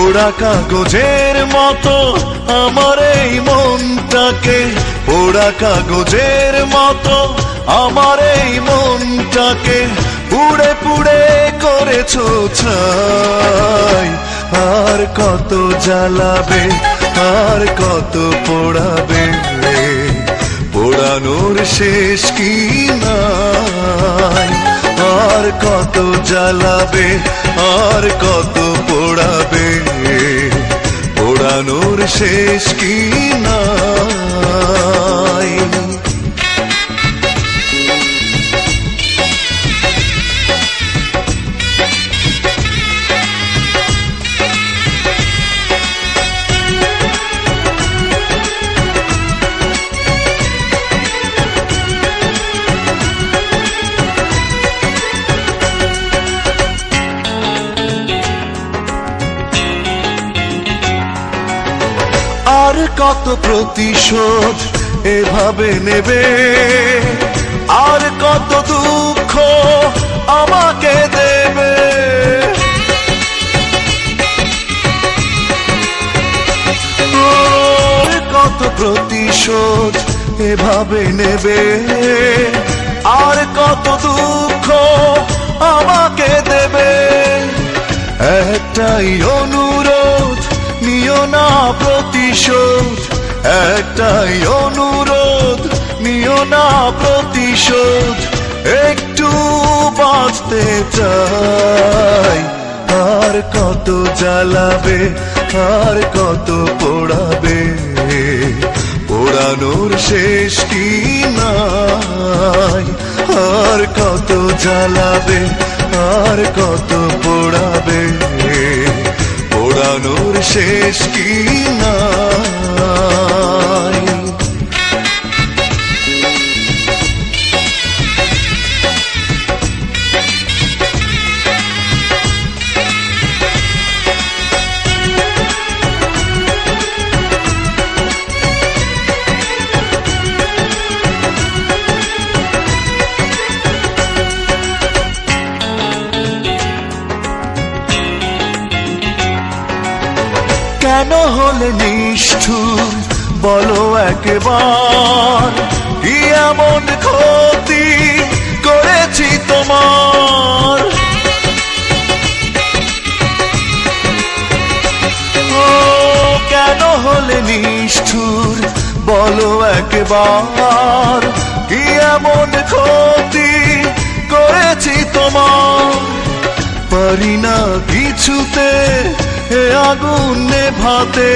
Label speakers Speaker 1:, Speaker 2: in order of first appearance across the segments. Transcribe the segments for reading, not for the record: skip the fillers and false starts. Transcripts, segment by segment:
Speaker 1: পোড়া কাগজের মতো আমার এই মনটাকে, পোড়া কাগজের মতো আমার এই মনটাকে পুড়ে পুড়ে করেছো ছাই। আর কত জ্বালাবে, আর কত পোড়াবে, পোড়ানোর শেষ কি নাই। আর কত জ্বালাবে, আর কত পোড়াবে, পোড়ানোর শেষ কি নাই। আর কত প্রতিশোধ এভাবে নেবে, আর কত দুঃখ আমাকে দেবে। আর কত প্রতিশোধ এভাবে নেবে, আর কত দুঃখ আমাকে দেবে। একটাই অনুরোধ, নিও না প্রতিশোধ, একটাই অনুরোধ, নিও না প্রতিশোধ। একটু বাঁচতে চাই। আর কত জ্বালাবে, আর কত পোড়াবে, পোড়ানোর শেষ কি নাই। আর কত জ্বালাবে, আর কত পোড়াবে, পোড়ানোর শেষ কি নাই। কেন হলে নিষ্ঠুর বলো একবার, কি এমন ক্ষতি করেছি তোমার। ও কেন হলে নিষ্ঠুর বলো একবার, কি এমন ক্ষতি করেছি তোমার। পারি না কিছুতে এ আগুন নেভাতে,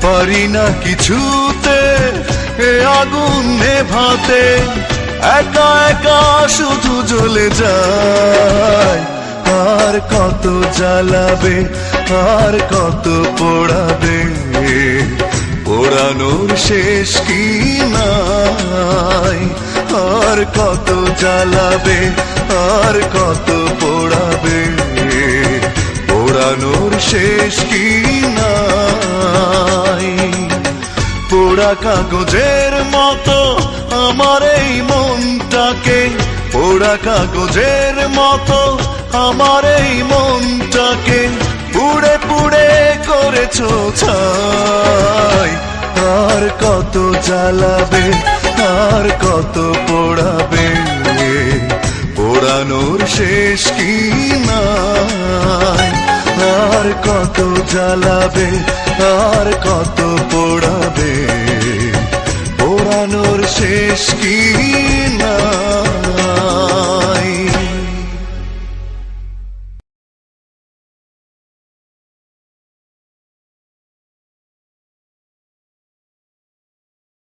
Speaker 1: পারি না কিছুতে এ আগুন নেভাতে। একা একা শুধু জ্বলে যায়। আর কত জ্বালাবে, আর কত পোড়াবে, পোড়ানোর শেষ কি নাই। আর কত জ্বালাবে, আর কত পোড়াবে, পোড়ানোর শেষ কি নাই। পোড়া কাগজের মতো আমার এই মনটাকে, পোড়া কাগজের মতো আমার এই মনটাকে পুড়ে পুড়ে করেছো ছাই। আর কত জ্বালাবে, আর কত পোড়াবে, পোড়ানোর শেষ কি নাই। আর কত জ্বালাবে, আর কত পোড়াবে, পোড়ানোর শেষ কি নাই।